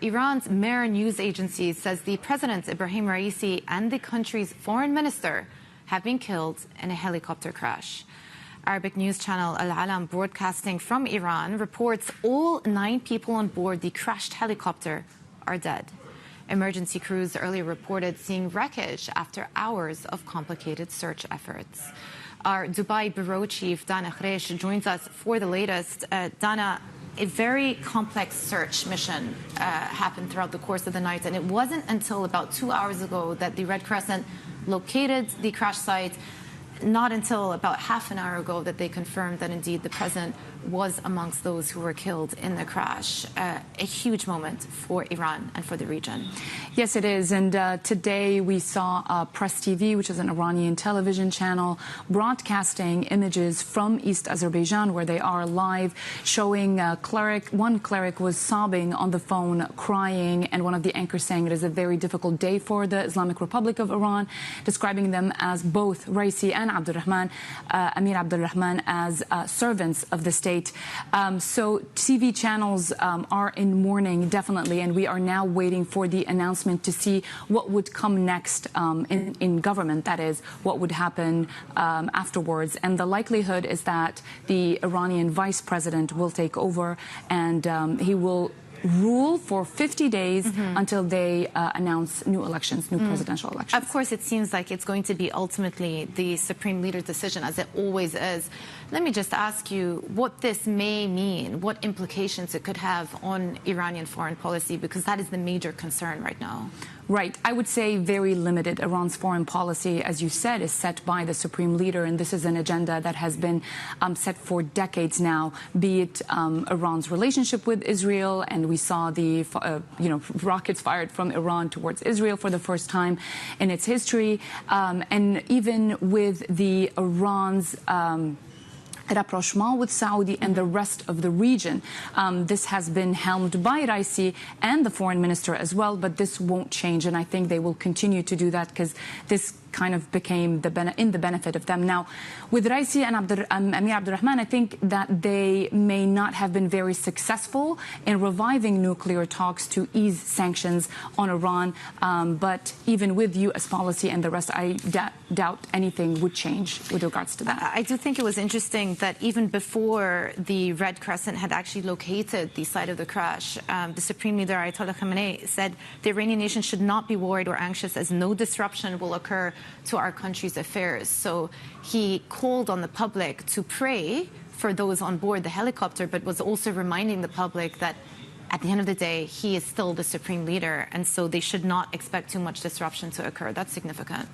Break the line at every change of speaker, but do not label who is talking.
Iran's Mehr news agency says the President Ebrahim Raisi and the country's foreign minister have been killed in a helicopter crash. Arabic news channel Al Alam, broadcasting from Iran, reports all 9 people on board the crashed helicopter are dead. Emergency crews earlier reported seeing wreckage after hours of complicated search efforts. Our Dubai bureau chief, Dana Kraiche, joins us for the latest. Dana, a very complex search mission happened throughout the course of the night, and it wasn't until about 2 hours ago that the Red Crescent located the crash site. Not until about half an hour ago that they confirmed that indeed the president was amongst those who were killed in the crash. A huge moment for Iran and for the region.
Yes, it is. And today we saw Press TV, which is an Iranian television channel, broadcasting images from East Azerbaijan, where they are live, showing one cleric was sobbing on the phone, crying, and one of the anchors saying it is a very difficult day for the Islamic Republic of Iran, describing them as both Raisi and Amir Abdulrahman as servants of the state. So TV channels are in mourning, definitely, and we are now waiting for the announcement to see what would come next in government, that is, what would happen afterwards. And the likelihood is that the Iranian vice president will take over, and he will rule for 50 days until they announce new elections, new presidential elections.
Of course, it seems like it's going to be ultimately the supreme leader's decision, as it always is. Let me just ask you what this may mean, what implications it could have on Iranian foreign policy, because that is the major concern right now.
Right. I would say very limited. Iran's foreign policy, as you said, is set by the supreme leader, and this is an agenda that has been set for decades now, be it Iran's relationship with Israel, and we saw the rockets fired from Iran towards Israel for the first time in its history, and even with the Iran's rapprochement with Saudi and the rest of the region. This has been helmed by Raisi and the foreign minister as well, but this won't change, and I think they will continue to do that because this kind of became in the benefit of them. Now, with Raisi and Amir Abdulrahman, I think that they may not have been very successful in reviving nuclear talks to ease sanctions on Iran, but even with U.S. policy and the rest, I doubt anything would change with regards to that.
I do think it was interesting that even before the Red Crescent had actually located the site of the crash, the Supreme Leader Ayatollah Khamenei said the Iranian nation should not be worried or anxious, as no disruption will occur to our country's affairs. So he called on the public to pray for those on board the helicopter, but was also reminding the public that at the end of the day, he is still the supreme leader, and so they should not expect too much disruption to occur. That's significant.